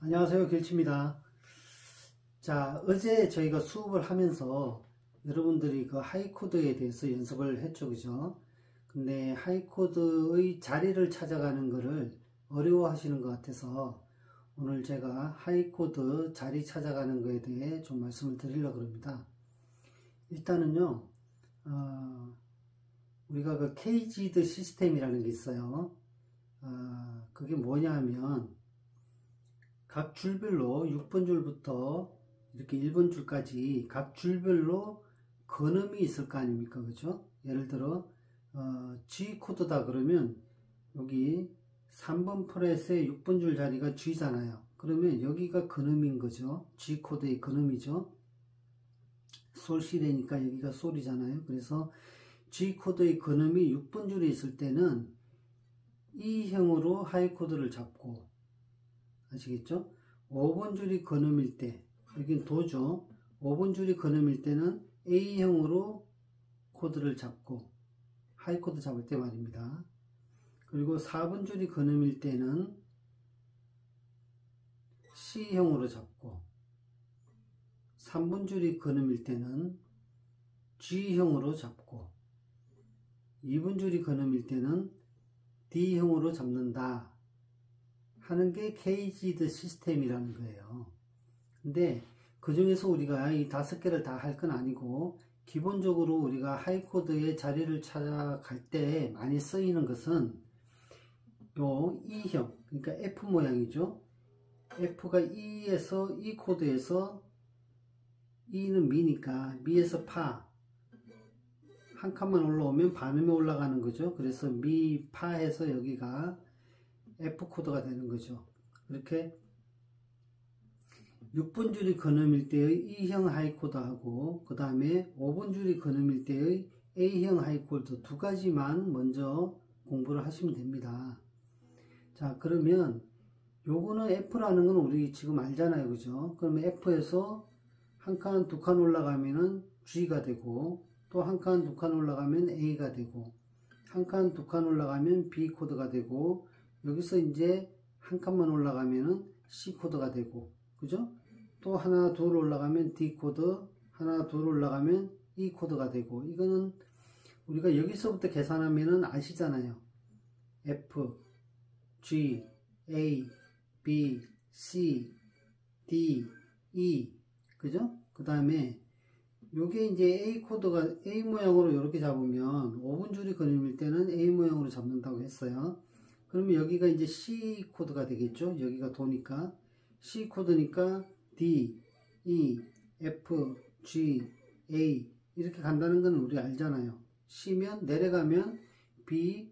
안녕하세요, 길치입니다. 자, 어제 저희가 수업을 하면서 여러분들이 그 하이코드에 대해서 연습을 했죠, 그죠? 근데 하이코드의 자리를 찾아가는 것을 어려워하시는 것 같아서 오늘 제가 하이코드 자리 찾아가는 것에 대해 좀 말씀을 드리려고 합니다. 일단은요, 우리가 그 케이지드 시스템이라는 게 있어요. 그게 뭐냐 하면 각 줄별로 6번 줄부터 이렇게 1번 줄까지 각 줄별로 근음이 있을 거 아닙니까? 그죠? 예를 들어 G 코드다 그러면 여기 3번 프렛의 6번 줄 자리가 G잖아요. 그러면 여기가 근음인 거죠. G 코드의 근음이죠. 솔시되니까 여기가 솔이잖아요. 그래서 G 코드의 근음이 6번 줄에 있을 때는 E형으로 하이 코드를 잡고, 아시겠죠? 5번 줄이 근음일 때, 여긴 도죠. 5번 줄이 근음일 때는 A형으로 코드를 잡고, 하이 코드 잡을 때 말입니다. 그리고 4번 줄이 근음일 때는 C형으로 잡고, 3번 줄이 근음일 때는 G형으로 잡고, 2번 줄이 근음일 때는 D형으로 잡는다 하는 게 케이지드 시스템이라는 거예요. 근데 그 중에서 우리가 이 5개를 다 할 건 아니고 기본적으로 우리가 하이코드의 자리를 찾아갈 때 많이 쓰이는 것은 요 E형, 그러니까 F 모양이죠. F가 E에서 E 코드에서 E는 미니까 미에서 파 한 칸만 올라오면 반음이 올라가는 거죠. 그래서 미, 파해서 여기가 F 코드가 되는 거죠. 이렇게 6번 줄이 근음일 때의 E형 하이 코드하고 그 다음에 5번 줄이 근음일 때의 A형 하이 코드 두 가지만 먼저 공부를 하시면 됩니다. 자, 그러면 요거는 F라는 건 우리 지금 알잖아요. 그죠? 그러면 F에서 한 칸, 두 칸 올라가면은 G가 되고 또 한 칸, 두 칸 올라가면 A가 되고 한 칸, 두 칸 올라가면 B 코드가 되고 여기서 이제 한 칸만 올라가면은 C 코드가 되고, 그죠? 또 하나, 둘 올라가면 D 코드, 하나, 둘 올라가면 E 코드가 되고, 이거는 우리가 여기서부터 계산하면은 아시잖아요. F, G, A, B, C, D, E, 그죠? 그 다음에 요게 이제 A 코드가 A 모양으로 이렇게 잡으면 5번 줄이 근음일 때는 A 모양으로 잡는다고 했어요. 그러면 여기가 이제 C 코드가 되겠죠. 여기가 도니까 C 코드니까 D, E, F, G, A 이렇게 간다는 건 우리 알잖아요. C면 내려가면 B,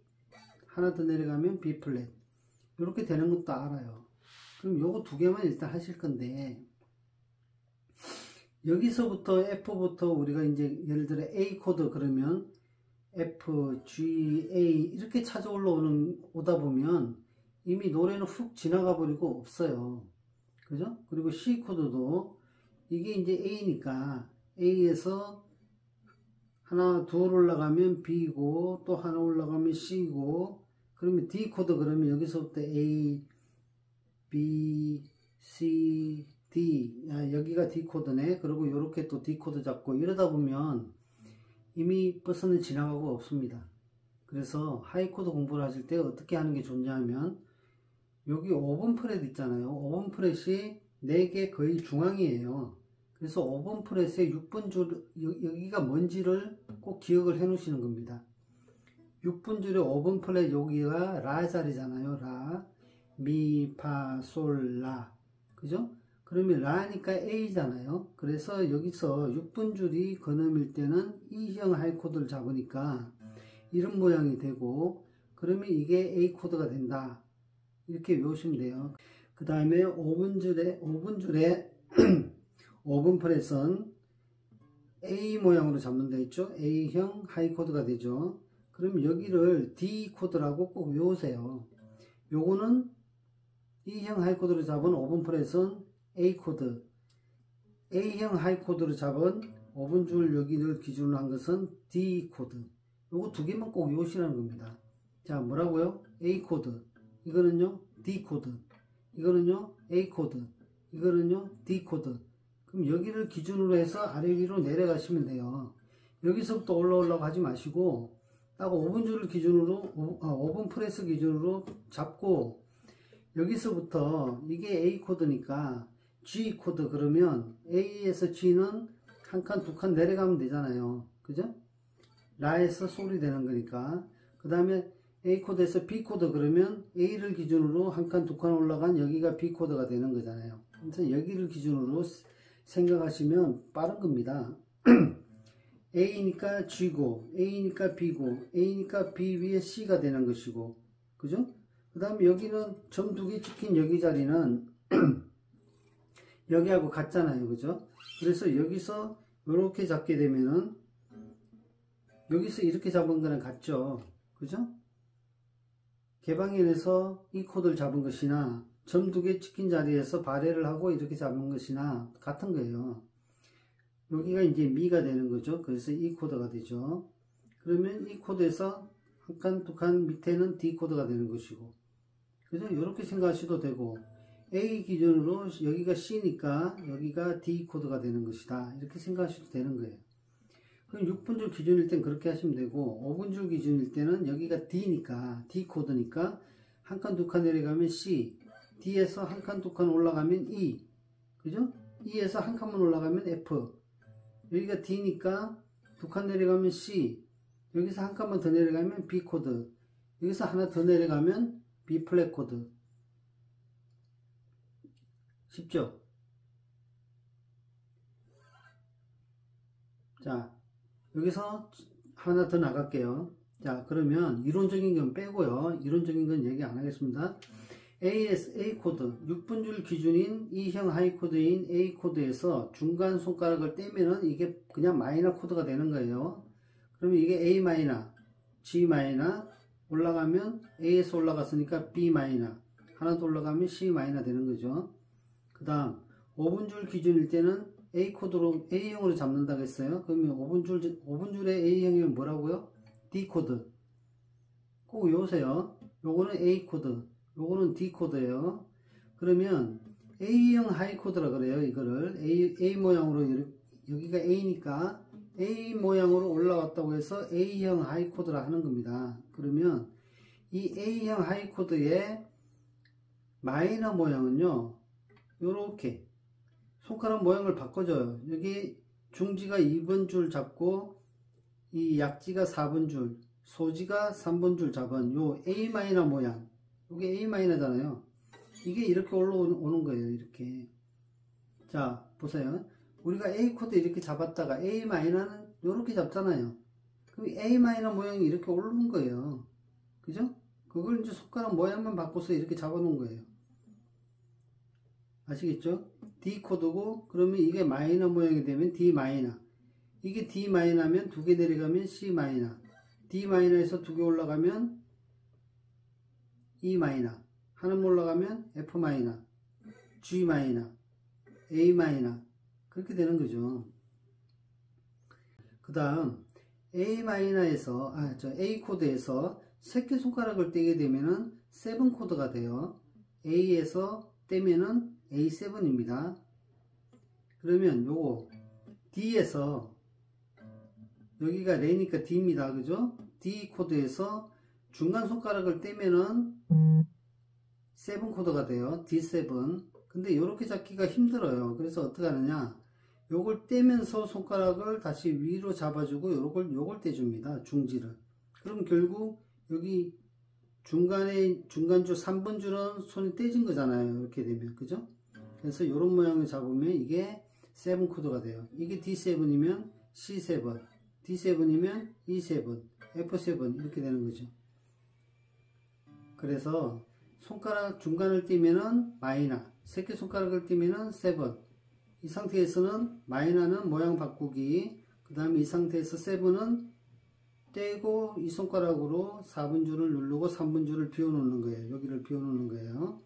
하나 더 내려가면 B 플랫 이렇게 되는 것도 알아요. 그럼 요거 두 개만 일단 하실 건데 여기서부터 F부터 우리가 이제 예를 들어 A 코드 그러면 F, G, A 이렇게 찾아 오다 보면 이미 노래는 훅 지나가 버리고 없어요. 그죠? 그리고 C 코드도 이게 이제 A니까 A에서 하나, 둘 올라가면 B고 또 하나 올라가면 C고 그러면 D 코드 그러면 여기서부터 A, B, C, D 여기가 D 코드네. 그리고 이렇게 또 D 코드 잡고 이러다 보면 이미 버스는 지나가고 없습니다. 그래서 하이 코드 공부를 하실 때 어떻게 하는 게 좋냐 하면 여기 5번 프렛 있잖아요. 5번 프렛이 4개 거의 중앙이에요. 그래서 5번 프렛에 6번 줄 여기가 뭔지를 꼭 기억을 해 놓으시는 겁니다. 6번 줄에 5번 프렛 여기가 라 자리잖아요. 라, 미, 파, 솔, 라. 그죠? 그러면 라니까 A잖아요. 그래서 여기서 6번 줄이 근음일 때는 E형 하이 코드를 잡으니까 이런 모양이 되고 그러면 이게 A 코드가 된다. 이렇게 외우시면 돼요. 그 다음에 5번 줄에 5번 프렛은 A 모양으로 잡는다 했죠. A형 하이 코드가 되죠. 그럼 여기를 D 코드라고 꼭 외우세요. 요거는 E형 하이 코드로 잡은 5번 프렛은 A 코드, A형 하이 코드로 잡은 5번 줄 여기를 기준으로 한 것은 D 코드. 요거 두 개만 꼭 외우시라는 겁니다. 자, 뭐라고요? A 코드. 이거는요, D 코드. 이거는요 A 코드, 이거는요 D 코드. 그럼 여기를 기준으로 해서 아래 위로 내려가시면 돼요. 여기서부터 올라오려고 하지 마시고 딱 5분 줄을 기준으로 5분 프레스 기준으로 잡고 여기서부터 이게 A 코드니까 G 코드 그러면 A에서 G는 한 칸, 두 칸 내려가면 되잖아요. 그죠? 라에서 솔이 되는 거니까. 그 다음에 A 코드에서 B 코드 그러면 A를 기준으로 한 칸, 두 칸 올라간 여기가 B 코드가 되는 거잖아요. 그래서 여기를 기준으로 생각하시면 빠른 겁니다. A니까 G고, A니까 B고, A니까 B 위에 C가 되는 것이고, 그죠? 그 다음에 여기는 점 두 개 찍힌 여기 자리는 여기하고 같잖아요. 그죠? 그래서 여기서 이렇게 잡게 되면은 여기서 이렇게 잡은 거랑 같죠. 그죠? 개방현에서 이 코드를 잡은 것이나 점 두 개 찍힌 자리에서 발해를 하고 이렇게 잡은 것이나 같은 거예요. 여기가 이제 미가 되는 거죠. 그래서 이 코드가 되죠. 그러면 이 코드에서 한 칸, 두 칸 밑에는 D 코드가 되는 것이고, 그죠? 이렇게 생각하셔도 되고, A 기준으로 여기가 C니까 여기가 D 코드가 되는 것이다. 이렇게 생각하셔도 되는 거예요. 그럼 6분 줄 기준일 땐 그렇게 하시면 되고, 5분 줄 기준일 때는 여기가 D니까, D 코드니까 한 칸, 두 칸 내려가면 C, D에서 한 칸, 두 칸 올라가면 E, 그죠? E에서 한 칸만 올라가면 F, 여기가 D니까 두 칸 내려가면 C, 여기서 한 칸만 더 내려가면 B 코드, 여기서 하나 더 내려가면 B 플랫 코드. 쉽죠? 자, 여기서 하나 더 나갈게요. 자, 그러면 이론적인 건 빼고요. 이론적인 건 얘기 안 하겠습니다. A 코드, 6분 줄 기준인 E형 하이 코드인 A 코드에서 중간 손가락을 떼면은 이게 그냥 마이너 코드가 되는 거예요. 그러면 이게 A 마이너, G 마이너, 올라가면 A에서 올라갔으니까 B 마이너, 하나 더 올라가면 C 마이너 되는 거죠. 그 다음 5분 줄 기준일 때는 A 코드로 A형으로 잡는다고 했어요. 그러면 5분 줄의 A형이면 뭐라고요? D 코드. 꼭 외우세요. 요거는 A 코드, 요거는 D 코드예요. 그러면 A형 하이 코드라 그래요. 이거를 A 모양으로, 여기가 A니까 A 모양으로 올라왔다고 해서 A형 하이 코드라 하는 겁니다. 그러면 이 A형 하이 코드의 마이너 모양은요, 요렇게 손가락 모양을 바꿔줘요. 여기 중지가 2번 줄 잡고 이 약지가 4번 줄, 소지가 3번 줄 잡은 요 A 마이너 모양, 요게 A 마이너잖아요. 이게 이렇게 올라오는 거예요. 이렇게. 자, 보세요. 우리가 A 코드 이렇게 잡았다가 A 마이너는 요렇게 잡잖아요. 그럼 A 마이너 모양이 이렇게 올라온 거예요. 그죠? 그걸 이제 손가락 모양만 바꿔서 이렇게 잡아 놓은 거예요. 아시겠죠? D 코드고, 그러면 이게 마이너 모양이 되면 D 마이너. 이게 D 마이너면 두 개 내려가면 C 마이너. D 마이너에서 두 개 올라가면 E 마이너. 하나만 올라가면 F 마이너, G 마이너, A 마이너. 그렇게 되는 거죠. 그 다음 A 마이너에서, A 코드에서 새끼손가락을 떼게 되면은 7 코드가 돼요. A에서 떼면은 A7입니다. 그러면 요거 D에서, 여기가 레니까 D입니다. 그죠? D 코드에서 중간 손가락을 떼면은 7 코드가 돼요. D7. 근데 이렇게 잡기가 힘들어요. 그래서 어떻게 하느냐, 요걸 떼면서 손가락을 다시 위로 잡아주고 요걸 떼줍니다. 중지를. 그럼 결국 여기 중간줄 3번 줄은 손이 떼진 거잖아요. 이렇게 되면. 그죠? 그래서 이런 모양을 잡으면 이게 7 코드가 돼요. 이게 D7이면 C7, D7이면 E7, F7 이렇게 되는 거죠. 그래서 손가락 중간을 띄면은 마이너, 새끼손가락을 띄면은 7. 이 상태에서는 마이너는 모양 바꾸기, 그 다음에 이 상태에서 7은 떼고 이 손가락으로 4분 줄을 누르고 3분 줄을 비워 놓는 거예요. 여기를 비워 놓는 거예요.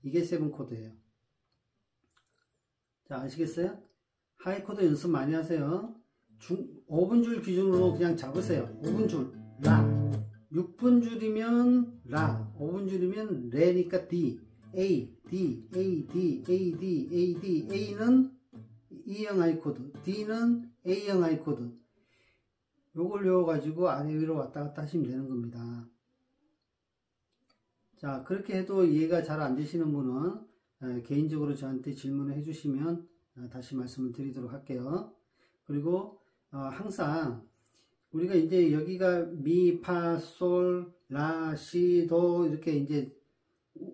이게 7 코드예요. 자, 아시겠어요? 하이 코드 연습 많이 하세요. 5분 줄 기준으로 그냥 잡으세요. 5분 줄, 라. 6분 줄이면 라, 5분 줄이면 레니까 D, A, D, A, D, A, D, A, D, A는 E형 하이 코드, D는 A형 하이 코드. 요걸 외워가지고 아래 위로 왔다 갔다 하시면 되는 겁니다. 자, 그렇게 해도 이해가 잘 안 되시는 분은 개인적으로 저한테 질문을 해주시면 다시 말씀을 드리도록 할게요. 그리고 항상 우리가 이제 여기가 미, 파, 솔, 라, 시, 도 이렇게 이제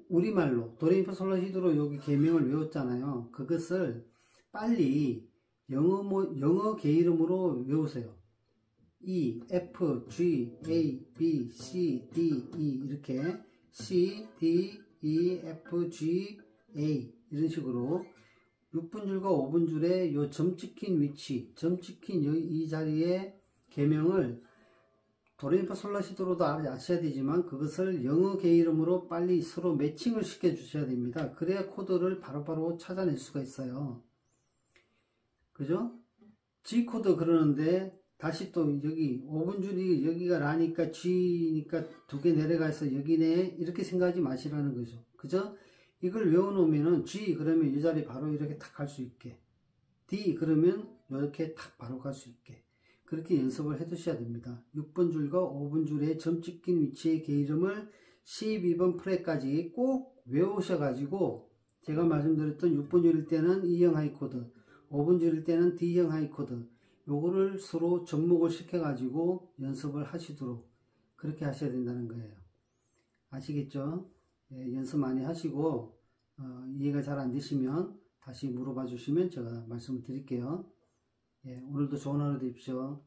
우리말로 도레미파솔라시도로 여기 계명을 외웠잖아요. 그것을 빨리 영어 개 이름으로 외우세요. E, F, G, A, B, C, D, E 이렇게 C, D, E, F, G, A 이런 식으로 6분 줄과 5분 줄에 요 점 찍힌 위치, 점 찍힌 이 자리에 계명을 도레미파솔라시도로도 아셔야 되지만 그것을 영어 개 이름으로 빨리 서로 매칭을 시켜 주셔야 됩니다. 그래야 코드를 바로바로 찾아낼 수가 있어요. 그죠? G 코드 그러는데 다시 또 여기 5분 줄이 여기가 라니까 G니까 두 개 내려가서 여기네 이렇게 생각하지 마시라는 거죠. 그죠? 이걸 외워놓으면은 G 그러면 이 자리 바로 이렇게 탁 갈 수 있게, D 그러면 이렇게 탁 바로 갈 수 있게 그렇게 연습을 해 두셔야 됩니다. 6분 줄과 5분 줄에 점 찍힌 위치의 개 이름을 12번 프렛까지 꼭 외우셔가지고 제가 말씀드렸던 6분 줄일 때는 E형 하이 코드, 5분 줄일 때는 D형 하이 코드 요거를 서로 접목을 시켜가지고 연습을 하시도록 그렇게 하셔야 된다는 거예요. 아시겠죠? 예, 연습 많이 하시고 이해가 잘 안 되시면 다시 물어봐 주시면 제가 말씀을 드릴게요. 예, 오늘도 좋은 하루 되십시오.